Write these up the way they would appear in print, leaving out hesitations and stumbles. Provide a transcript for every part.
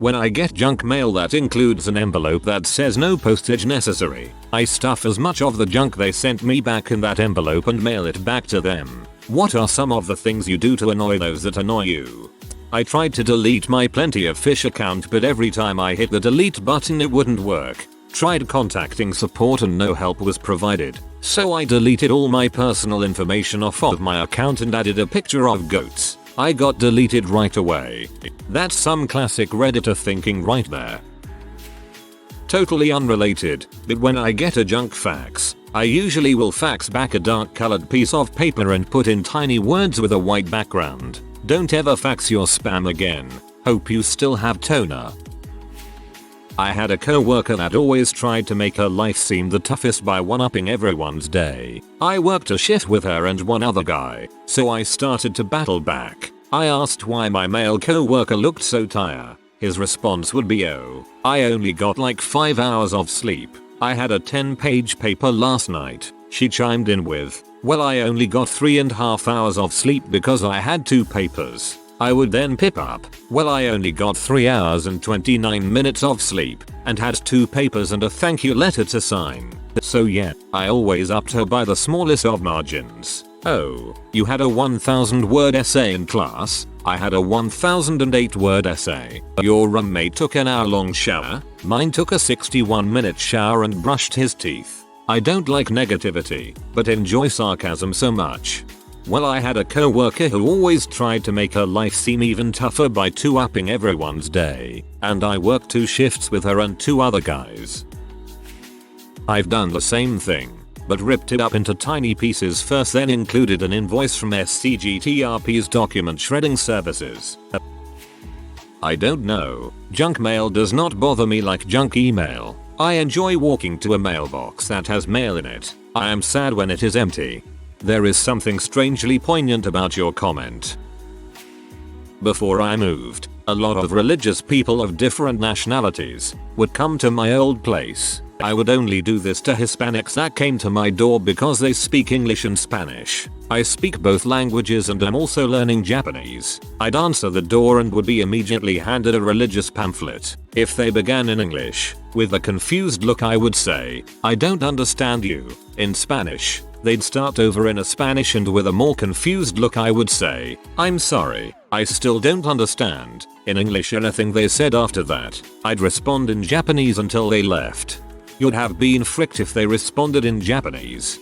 When I get junk mail that includes an envelope that says no postage necessary, I stuff as much of the junk they sent me back in that envelope and mail it back to them. What are some of the things you do to annoy those that annoy you? I tried to delete my Plenty of Fish account, but every time I hit the delete button it wouldn't work. Tried contacting support and no help was provided, so I deleted all my personal information off of my account and added a picture of goats. I got deleted right away. That's some classic Redditor thinking right there. Totally unrelated, but when I get a junk fax, I usually will fax back a dark colored piece of paper and put in tiny words with a white background. Don't ever fax your spam again. Hope you still have toner. I had a co-worker that always tried to make her life seem the toughest by one-upping everyone's day. I worked a shift with her and one other guy, so I started to battle back. I asked why my male co-worker looked so tired. His response would be, "Oh, I only got like 5 hours of sleep. I had a 10-page paper last night." She chimed in with, "Well, I only got 3.5 hours of sleep because I had 2 papers." I would then pip up, "Well, I only got 3 hours and 29 minutes of sleep and had 2 papers and a thank you letter to sign." So yeah, I always upped her by the smallest of margins. "Oh, you had a 1,000 word essay in class? I had a 1,008 word essay. Your roommate took an hour-long shower? Mine took a 61-minute shower and brushed his teeth." I don't like negativity, but enjoy sarcasm so much. Well, I had a co-worker who always tried to make her life seem even tougher by 2-upping everyone's day, and I worked 2 shifts with her and 2 other guys. I've done the same thing, but ripped it up into tiny pieces first, then included an invoice from SCGTRP's document shredding services. I don't know, junk mail does not bother me like junk email. I enjoy walking to a mailbox that has mail in it. I am sad when it is empty. There is something strangely poignant about your comment. Before I moved, a lot of religious people of different nationalities would come to my old place. I would only do this to Hispanics that came to my door because they speak English and Spanish. I speak both languages and am also learning Japanese. I'd answer the door and would be immediately handed a religious pamphlet. If they began in English, with a confused look I would say, "I don't understand you." In Spanish, they'd start over in a Spanish, and with a more confused look I would say, "I'm sorry, I still don't understand." In English, anything they said after that, I'd respond in Japanese until they left. You'd have been fricked if they responded in Japanese.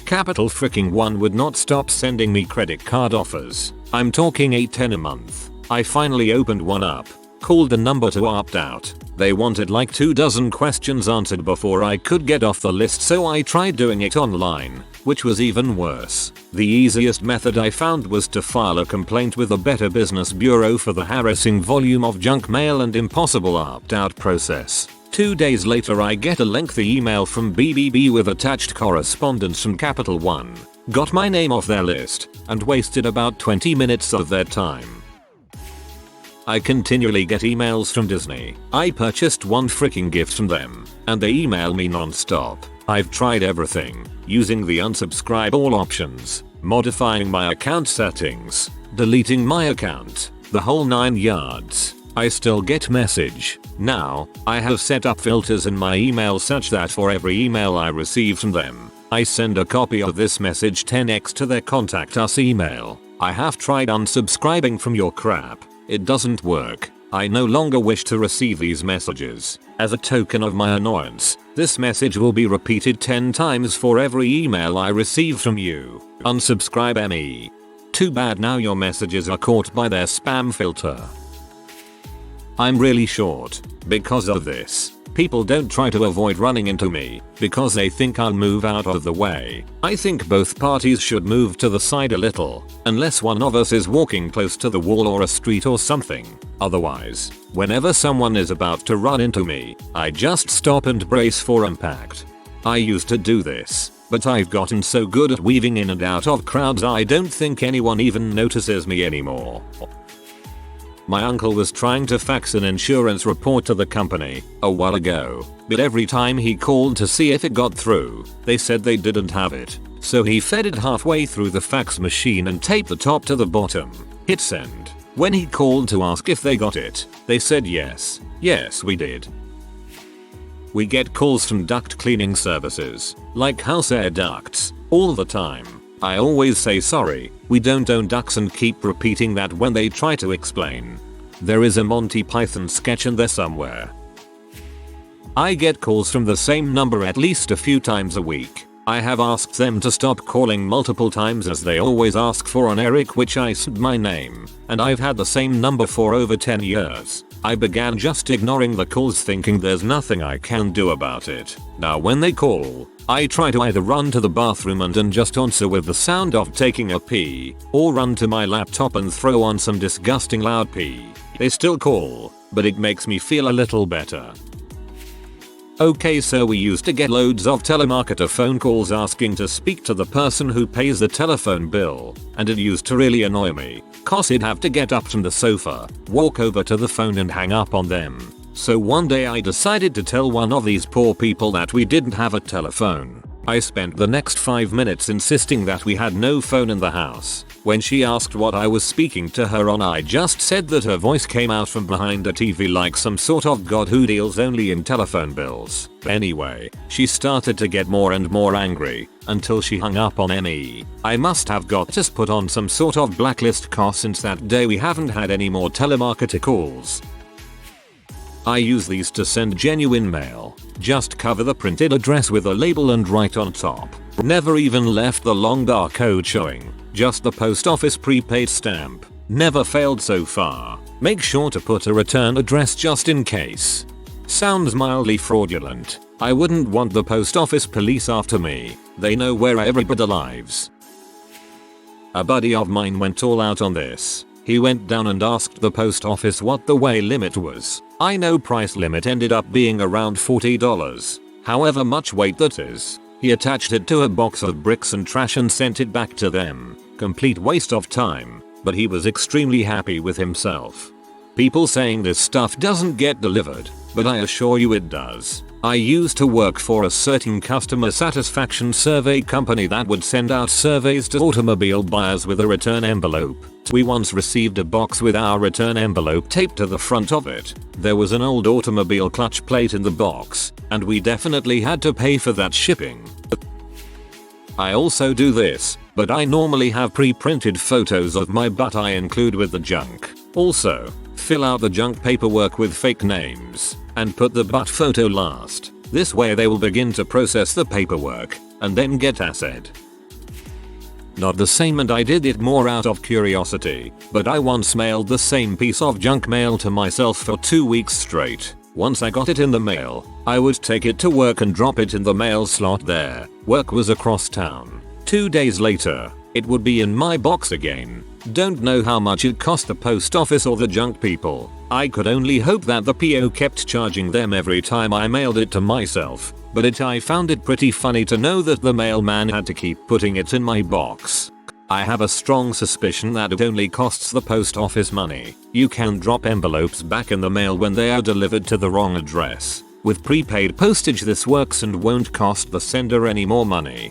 Capital fricking One would not stop sending me credit card offers. I'm talking 8-10 a month. I finally opened one up, called the number to opt out. They wanted like 24 questions answered before I could get off the list, so I tried doing it online, which was even worse. The easiest method I found was to file a complaint with the Better Business Bureau for the harassing volume of junk mail and impossible opt-out process. 2 days later I get a lengthy email from BBB with attached correspondence from Capital One. Got my name off their list and wasted about 20 minutes of their time. I continually get emails from Disney. I purchased one freaking gift from them, and they email me non-stop. I've tried everything, using the unsubscribe all options, modifying my account settings, deleting my account, the whole 9 yards. I still get message. Now, I have set up filters in my email such that for every email I receive from them, I send a copy of this message 10x to their contact us email. I have tried unsubscribing from your crap. It doesn't work. I no longer wish to receive these messages. As a token of my annoyance, this message will be repeated 10 times for every email I receive from you. Unsubscribe me. Too bad now your messages are caught by their spam filter. I'm really short. Because of this, people don't try to avoid running into me because they think I'll move out of the way. I think both parties should move to the side a little, unless one of us is walking close to the wall or a street or something. Otherwise, whenever someone is about to run into me, I just stop and brace for impact. I used to do this, but I've gotten so good at weaving in and out of crowds I don't think anyone even notices me anymore. My uncle was trying to fax an insurance report to the company a while ago, but every time he called to see if it got through, they said they didn't have it. So he fed it halfway through the fax machine and taped the top to the bottom, hit send, When he called to ask if they got it, they said yes. Yes, we did. We get calls from duct cleaning services, like house air ducts, all the time. I always say sorry, we don't own ducts and keep repeating that when they try to explain. There is a Monty Python sketch in there somewhere. I get calls from the same number at least a few times a week. I have asked them to stop calling multiple times as they always ask for an Eric, which I said my name, and I've had the same number for over 10 years. I began just ignoring the calls thinking there's nothing I can do about it. Now when they call, I try to either run to the bathroom and just answer with the sound of taking a pee, or run to my laptop and throw on some disgusting loud pee. They still call, but it makes me feel a little better. Okay, so we used to get loads of telemarketer phone calls asking to speak to the person who pays the telephone bill, and it used to really annoy me, cause I'd have to get up from the sofa, walk over to the phone and hang up on them. So one day I decided to tell one of these poor people that we didn't have a telephone. I spent the next 5 minutes insisting that we had no phone in the house. When she asked what I was speaking to her on, I just said that her voice came out from behind a TV like some sort of god who deals only in telephone bills. Anyway, she started to get more and more angry, until she hung up on me. I must have got us put on some sort of blacklist, cause since that day we haven't had any more telemarketer calls. I use these to send genuine mail. Just cover the printed address with a label and write on top. Never even left the long barcode showing. Just the post office prepaid stamp. Never failed so far. Make sure to put a return address just in case. Sounds mildly fraudulent. I wouldn't want the post office police after me. They know where everybody lives. A buddy of mine went all out on this. He went down and asked the post office what the weigh limit was. I know price limit ended up being around $40. However much weight that is. He attached it to a box of bricks and trash and sent it back to them. Complete waste of time, but he was extremely happy with himself. People saying this stuff doesn't get delivered, but I assure you it does. I used to work for a certain customer satisfaction survey company that would send out surveys to automobile buyers with a return envelope. We once received a box with our return envelope taped to the front of it. There was an old automobile clutch plate in the box, and we definitely had to pay for that shipping. I also do this, but I normally have pre-printed photos of my butt I include with the junk. Also, fill out the junk paperwork with fake names, and put the butt photo last. This way they will begin to process the paperwork, and then get acid. Not the same, and I did it more out of curiosity, but I once mailed the same piece of junk mail to myself for 2 weeks straight. Once I got it in the mail, I would take it to work and drop it in the mail slot there. Work was across town. 2 days later, it would be in my box again. Don't know how much it cost the post office or the junk people. I could only hope that the PO kept charging them every time I mailed it to myself. But I found it pretty funny to know that the mailman had to keep putting it in my box. I have a strong suspicion that it only costs the post office money. You can drop envelopes back in the mail when they are delivered to the wrong address. With prepaid postage this works and won't cost the sender any more money.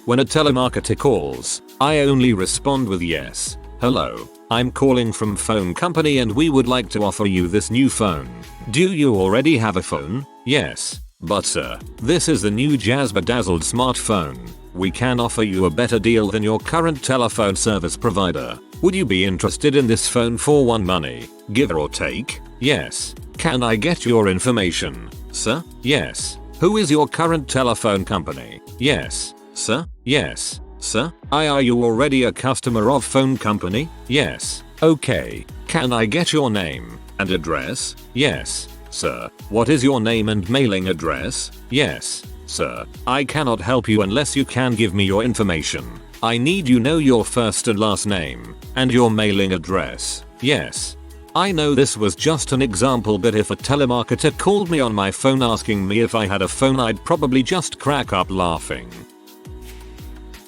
When a telemarketer calls, I only respond with yes. Hello, I'm calling from phone company and we would like to offer you this new phone. Do you already have a phone? Yes. But sir, this is the new Jazz Bedazzled smartphone. We can offer you a better deal than your current telephone service provider. Would you be interested in this phone for one money, give or take? Yes. Can I get your information? Sir? Yes. Who is your current telephone company? Yes. Sir? Yes. Sir? Are you already a customer of phone company? Yes. Okay. Can I get your name and address? Yes. Sir, what is your name and mailing address? Yes. Sir, I cannot help you unless you can give me your information. I need you know your first and last name and your mailing address. Yes. I know this was just an example, but if a telemarketer called me on my phone asking me if I had a phone, I'd probably just crack up laughing.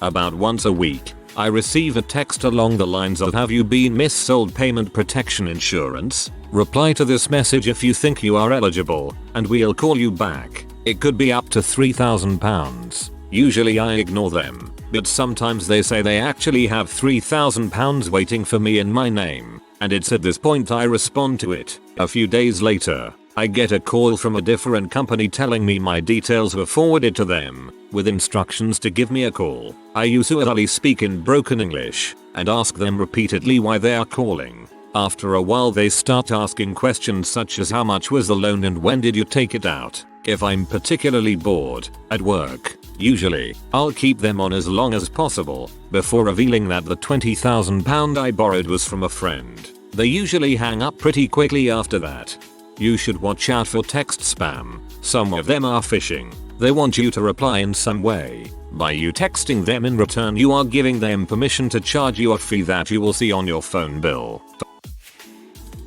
About once a week, I receive a text along the lines of "Have you been missold payment protection insurance? Reply to this message if you think you are eligible, and we'll call you back. It could be up to £3,000. Usually I ignore them. but sometimes they say they actually have £3,000 waiting for me in my name, and it's at this point I respond to it. A few days later, I get a call from a different company telling me my details were forwarded to them, with instructions to give me a call. I usually speak in broken English, and ask them repeatedly why they are calling. After a while they start asking questions such as how much was the loan and when did you take it out. If I'm particularly bored at work, usually, I'll keep them on as long as possible, before revealing that the £20,000 I borrowed was from a friend. They usually hang up pretty quickly after that. You should watch out for text spam. Some of them are phishing. They want you to reply in some way. By you texting them in return, you are giving them permission to charge you a fee that you will see on your phone bill.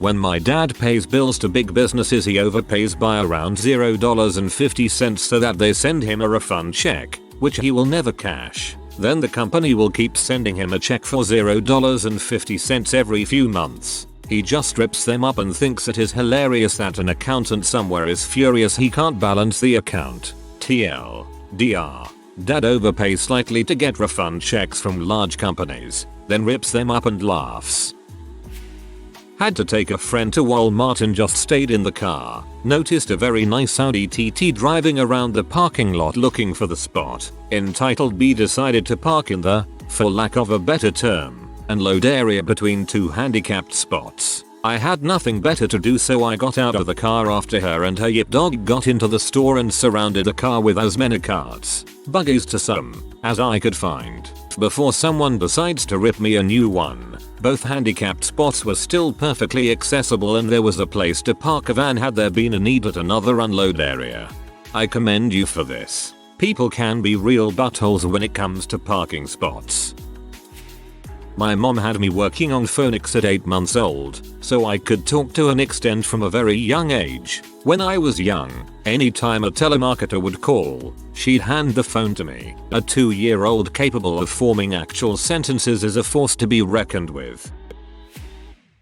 When my dad pays bills to big businesses, he overpays by around $0.50 so that they send him a refund check, which he will never cash. Then the company will keep sending him a check for $0.50 every few months. He just rips them up and thinks it is hilarious that an accountant somewhere is furious he can't balance the account. TLDR. Dad overpays slightly to get refund checks from large companies, then rips them up and laughs. Had to take a friend to Walmart and just stayed in the car. Noticed a very nice Audi TT driving around the parking lot looking for the spot. Entitled B. Decided to park in the, for lack of a better term, unload area between two handicapped spots. I had nothing better to do, so I got out of the car after her and her yip dog got into the store and surrounded the car with as many carts, buggies to some, as I could find, before someone decides to rip me a new one. Both handicapped spots were still perfectly accessible and there was a place to park a van had there been a need at another unload area. I commend you for this. People can be real buttholes when it comes to parking spots. My mom had me working on phonics at 8 months old, so I could talk to an extent from a very young age. When I was young, anytime a telemarketer would call, she'd hand the phone to me. A 2-year-old capable of forming actual sentences is a force to be reckoned with.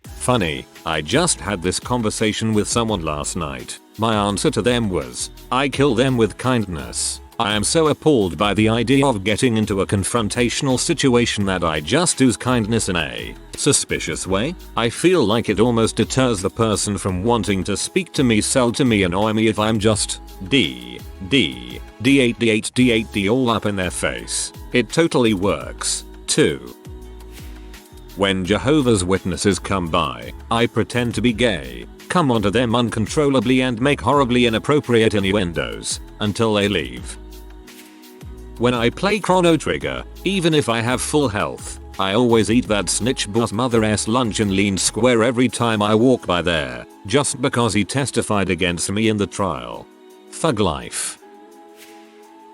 Funny, I just had this conversation with someone last night. My answer to them was, I kill them with kindness. I am so appalled by the idea of getting into a confrontational situation that I just use kindness in a suspicious way. I feel like it almost deters the person from wanting to speak to me, sell to me, annoy me if I'm just D8 all up in their face. It totally works, too. When Jehovah's Witnesses come by, I pretend to be gay, come onto them uncontrollably and make horribly inappropriate innuendos, until they leave. When I play Chrono Trigger, even if I have full health, I always eat that snitch boss mother-ass lunch in Lean Square every time I walk by there, just because he testified against me in the trial. Thug life.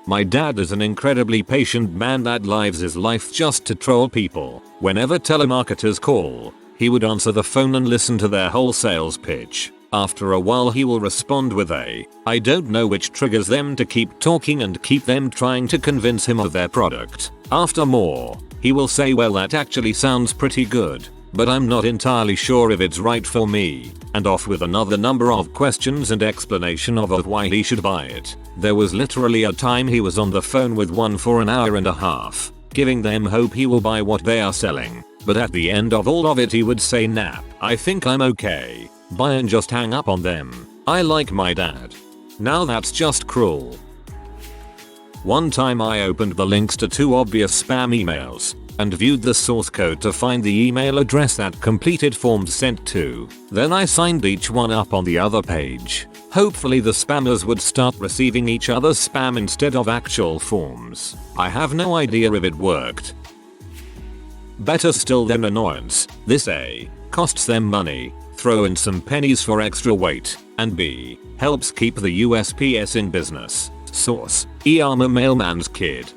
My dad is an incredibly patient man that lives his life just to troll people. Whenever telemarketers call, he would answer the phone and listen to their whole sales pitch. After a while he will respond with a, I don't know, which triggers them to keep talking and keep them trying to convince him of their product. After more, he will say, well, that actually sounds pretty good, but I'm not entirely sure if it's right for me, and off with another number of questions and explanation of why he should buy it. There was literally a time he was on the phone with one for an hour and a half, giving them hope he will buy what they are selling, but at the end of all of it he would say, nah, I think I'm okay. Buy and just hang up on them. I like my dad. Now that's just cruel. One time I opened the links to 2 obvious spam emails, and viewed the source code to find the email address that completed forms sent to. Then I signed each one up on the other page. Hopefully the spammers would start receiving each other's spam instead of actual forms. I have no idea if it worked. Better still than annoyance, this A, costs them money, throw in some pennies for extra weight, and B, helps keep the USPS in business. Source, I'm a mailman's kid.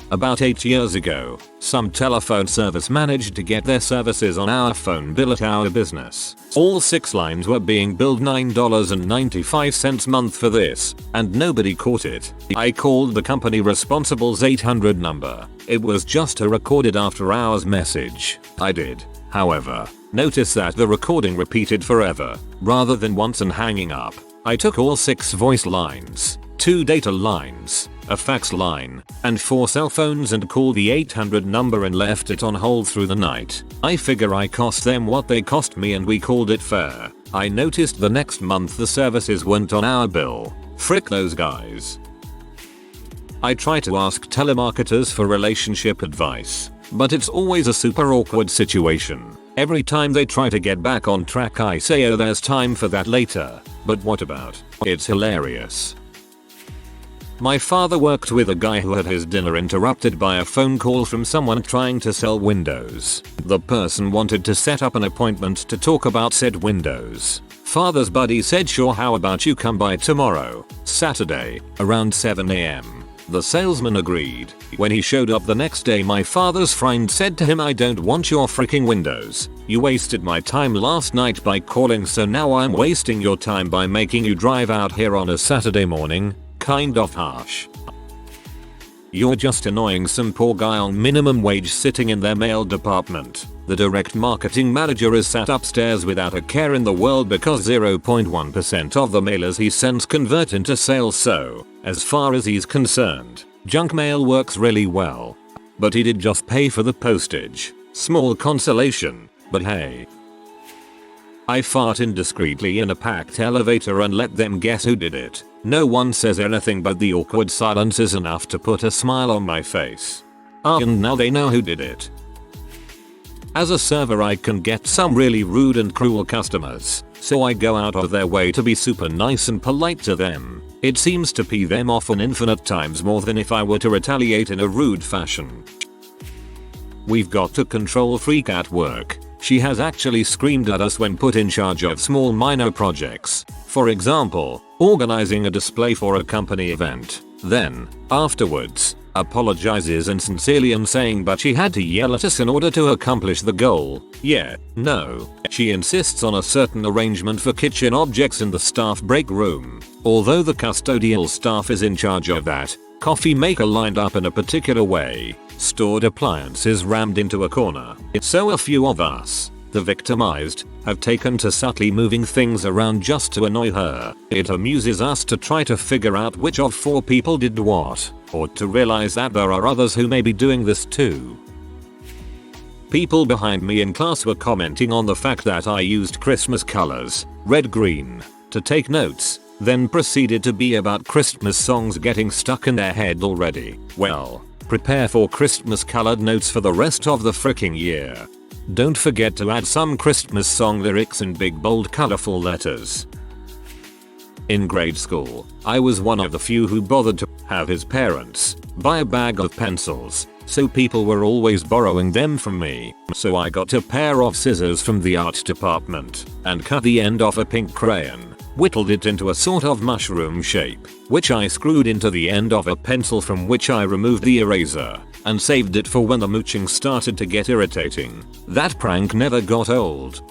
About 8 years ago, some telephone service managed to get their services on our phone bill at our business. All 6 lines were being billed $9.95 a month for this, and nobody caught it. I called the company responsible's 800 number. It was just a recorded after hours message. I did, however, notice that the recording repeated forever, rather than once and hanging up. I took all 6 voice lines, 2 data lines, a fax line, and 4 cell phones and called the 800 number and left it on hold through the night. I figure I cost them what they cost me and we called it fair. I noticed the next month the services weren't on our bill. Frick those guys. I try to ask telemarketers for relationship advice, but it's always a super awkward situation. Every time they try to get back on track I say, oh, there's time for that later. But what about? It's hilarious. My father worked with a guy who had his dinner interrupted by a phone call from someone trying to sell windows. The person wanted to set up an appointment to talk about said windows. Father's buddy said, sure, how about you come by tomorrow, Saturday, around 7 AM. The salesman agreed. When he showed up the next day, my father's friend said to him, I don't want your freaking windows. You wasted my time last night by calling, so now I'm wasting your time by making you drive out here on a Saturday morning. Kind of harsh. You're just annoying some poor guy on minimum wage sitting in their mail department. The direct marketing manager is sat upstairs without a care in the world because 0.1% of the mailers he sends convert into sales, so, as far as he's concerned, junk mail works really well. But he did just pay for the postage. Small consolation, but hey. I fart indiscreetly in a packed elevator and let them guess who did it. No one says anything, but the awkward silence is enough to put a smile on my face. And now they know who did it. As a server I can get some really rude and cruel customers, so I go out of their way to be super nice and polite to them. It seems to pee them off an infinite times more than if I were to retaliate in a rude fashion. We've got a control freak at work. She has actually screamed at us when put in charge of small minor projects. For example, organizing a display for a company event. Then, afterwards, apologizes and sincerely saying but she had to yell at us in order to accomplish the goal. Yeah, no. She insists on a certain arrangement for kitchen objects in the staff break room. Although the custodial staff is in charge of that, coffee maker lined up in a particular way, stored appliances rammed into a corner. So a few of us, the victimized, have taken to subtly moving things around just to annoy her. It amuses us to try to figure out which of 4 people did what, or to realize that there are others who may be doing this too. People behind me in class were commenting on the fact that I used Christmas colors, red green, to take notes, then proceeded to be about Christmas songs getting stuck in their head already. Well, prepare for Christmas colored notes for the rest of the freaking year. Don't forget to add some Christmas song lyrics in big bold colorful letters. In grade school, I was one of the few who bothered to have his parents buy a bag of pencils, so people were always borrowing them from me. So I got a pair of scissors from the art department and cut the end off a pink crayon, whittled it into a sort of mushroom shape, which I screwed into the end of a pencil from which I removed the eraser, and saved it for when the mooching started to get irritating. That prank never got old.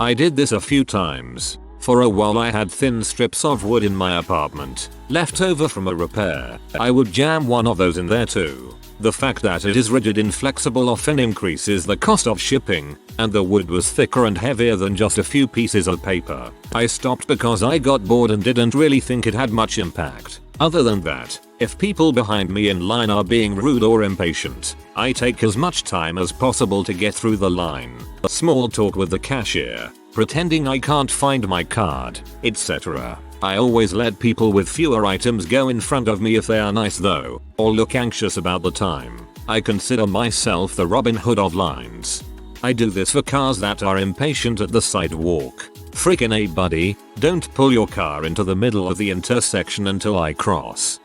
I did this a few times. For a while I had thin strips of wood in my apartment, left over from a repair. I would jam one of those in there too. The fact that it is rigid and flexible often increases the cost of shipping, and the wood was thicker and heavier than just a few pieces of paper. I stopped because I got bored and didn't really think it had much impact. Other than that, if people behind me in line are being rude or impatient, I take as much time as possible to get through the line. Small talk with the cashier, pretending I can't find my card, etc. I always let people with fewer items go in front of me if they are nice though, or look anxious about the time. I consider myself the Robin Hood of lines. I do this for cars that are impatient at the sidewalk. Frickin' A buddy, don't pull your car into the middle of the intersection until I cross.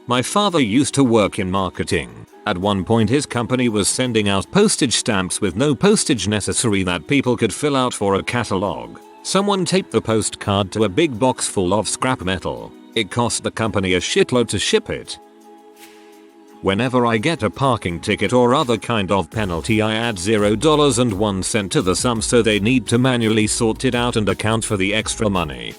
My father used to work in marketing. At one point his company was sending out postage stamps with no postage necessary that people could fill out for a catalog. Someone taped the postcard to a big box full of scrap metal. It cost the company a shitload to ship it. Whenever I get a parking ticket or other kind of penalty I add $0.01 to the sum so they need to manually sort it out and account for the extra money.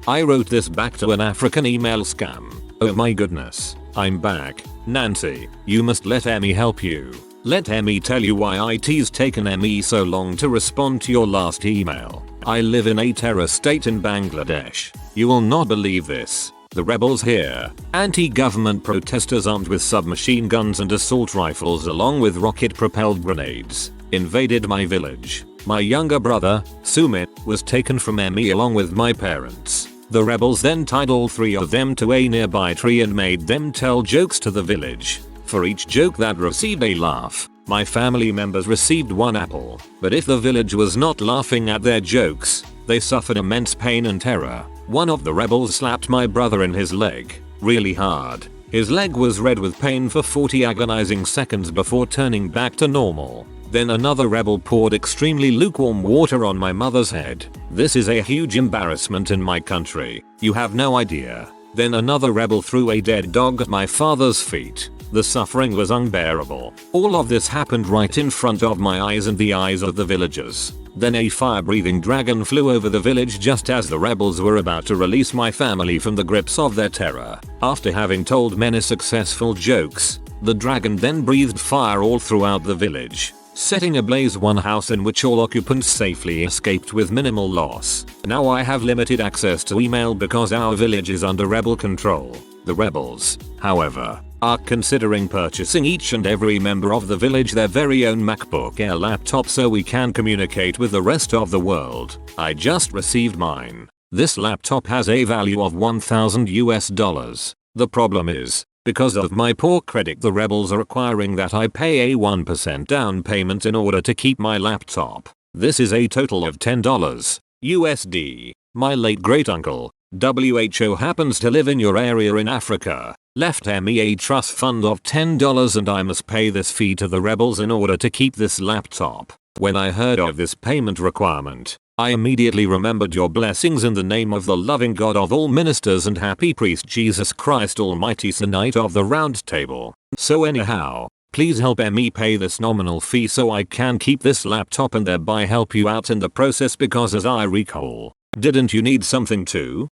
I wrote this back to an African email scam. Oh my goodness, I'm back. Nancy, you must let Emmy help you. Let Emmy tell you why IT's taken Emmy so long to respond to your last email. I live in a terror state in Bangladesh. You will not believe this. The rebels here, anti-government protesters armed with submachine guns and assault rifles along with rocket-propelled grenades, invaded my village. My younger brother, Sumit, was taken from me along with my parents. The rebels then tied all 3 of them to a nearby tree and made them tell jokes to the village. For each joke that received a laugh, my family members received 1 apple. But if the village was not laughing at their jokes, they suffered immense pain and terror. One of the rebels slapped my brother in his leg, really hard. His leg was red with pain for 40 agonizing seconds before turning back to normal. Then another rebel poured extremely lukewarm water on my mother's head. This is a huge embarrassment in my country. You have no idea. Then another rebel threw a dead dog at my father's feet. The suffering was unbearable. All of this happened right in front of my eyes and the eyes of the villagers. Then a fire-breathing dragon flew over the village just as the rebels were about to release my family from the grips of their terror. After having told many successful jokes, the dragon then breathed fire all throughout the village, setting ablaze one house in which all occupants safely escaped with minimal loss. Now I have limited access to email because our village is under rebel control. The rebels, however, are considering purchasing each and every member of the village their very own MacBook Air laptop so we can communicate with the rest of the world. I just received mine. This laptop has a value of $1,000. The problem is, because of my poor credit, the rebels are requiring that I pay a 1% down payment in order to keep my laptop. This is a total of $10 USD. My late great uncle, WHO, happens to live in your area in Africa, left me a trust fund of $10 and I must pay this fee to the rebels in order to keep this laptop. When I heard of this payment requirement, I immediately remembered your blessings in the name of the loving God of all ministers and happy priest Jesus Christ Almighty, Knight of the Round Table. So anyhow, please help me pay this nominal fee so I can keep this laptop and thereby help you out in the process, because as I recall, didn't you need something too?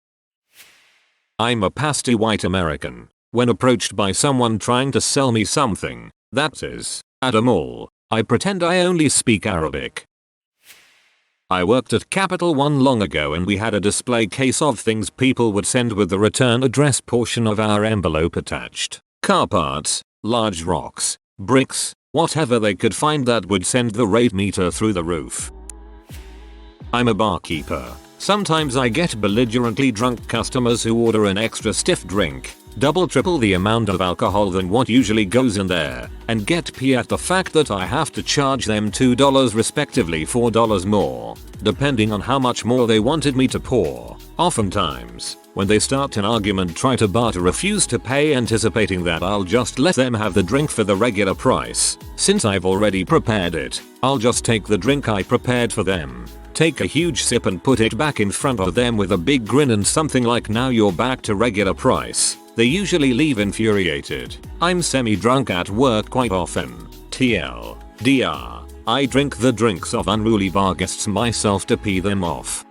I'm a pasty white American. When approached by someone trying to sell me something, that is, at a mall, I pretend I only speak Arabic. I worked at Capital One long ago and we had a display case of things people would send with the return address portion of our envelope attached. Car parts, large rocks, bricks, whatever they could find that would send the rate meter through the roof. I'm a barkeeper. Sometimes I get belligerently drunk customers who order an extra stiff drink, double triple the amount of alcohol than what usually goes in there, and get pissed at the fact that I have to charge them $2 respectively $4 more, depending on how much more they wanted me to pour. Oftentimes, when they start an argument, try to barter, refuse to pay, anticipating that I'll just let them have the drink for the regular price. Since I've already prepared it, I'll just take the drink I prepared for them, take a huge sip and put it back in front of them with a big grin and something like, "Now you're back to regular price." They usually leave infuriated. I'm semi-drunk at work quite often. TLDR, I drink the drinks of unruly bar guests myself to pee them off.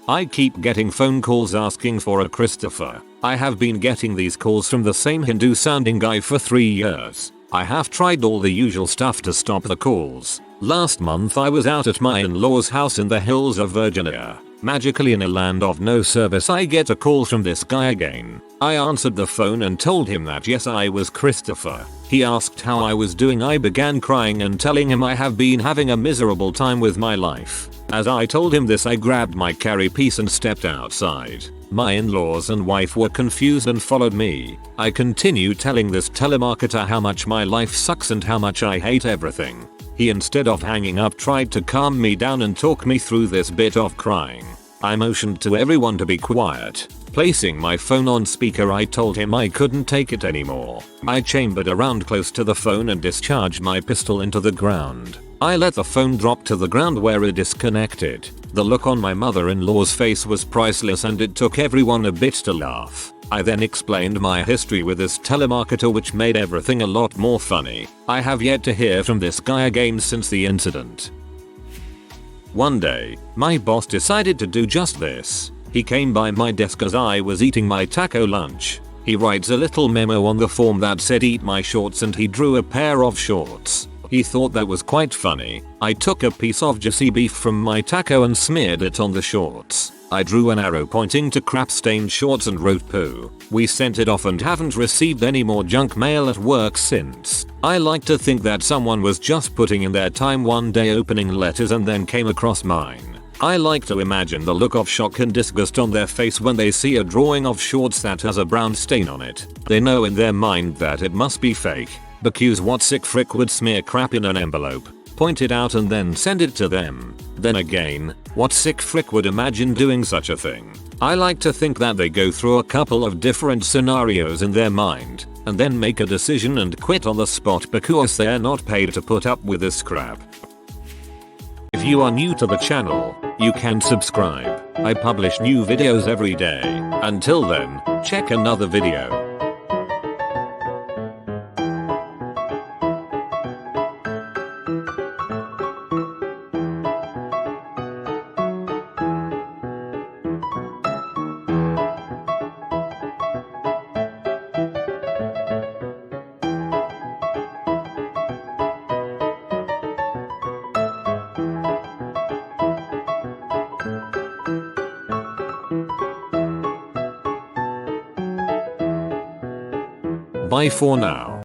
I keep getting phone calls asking for a Christopher. I have been getting these calls from the same Hindu sounding guy for 3 years. I have tried all the usual stuff to stop the calls. Last month I was out at my in-laws' house in the hills of Virginia. Magically, in a land of no service, I get a call from this guy again. I answered the phone and told him that yes, I was Christopher. He asked how I was doing. I began crying and telling him I have been having a miserable time with my life. As I told him this, I grabbed my carry piece and stepped outside. My in-laws and wife were confused and followed me. I continued telling this telemarketer how much my life sucks and how much I hate everything. He, instead of hanging up, tried to calm me down and talk me through this bit of crying. I motioned to everyone to be quiet. Placing my phone on speaker, I told him I couldn't take it anymore. I chambered around close to the phone and discharged my pistol into the ground. I let the phone drop to the ground where it disconnected. The look on my mother-in-law's face was priceless and it took everyone a bit to laugh. I then explained my history with this telemarketer, which made everything a lot more funny. I have yet to hear from this guy again since the incident. One day, my boss decided to do just this. He came by my desk as I was eating my taco lunch. He writes a little memo on the form that said "eat my shorts," and he drew a pair of shorts. He thought that was quite funny. I took a piece of juicy beef from my taco and smeared it on the shorts. I drew an arrow pointing to crap stained shorts and wrote poo. We sent it off and haven't received any more junk mail at work since. I like to think that someone was just putting in their time one day opening letters and then came across mine. I like to imagine the look of shock and disgust on their face when they see a drawing of shorts that has a brown stain on it. They know in their mind that it must be fake. Because what sick frick would smear crap in an envelope, point it out and then send it to them? Then again, what sick frick would imagine doing such a thing? I like to think that they go through a couple of different scenarios in their mind, and then make a decision and quit on the spot because they are not paid to put up with this crap. If you are new to the channel, you can subscribe. I publish new videos every day. Until then, check another video. Bye for now.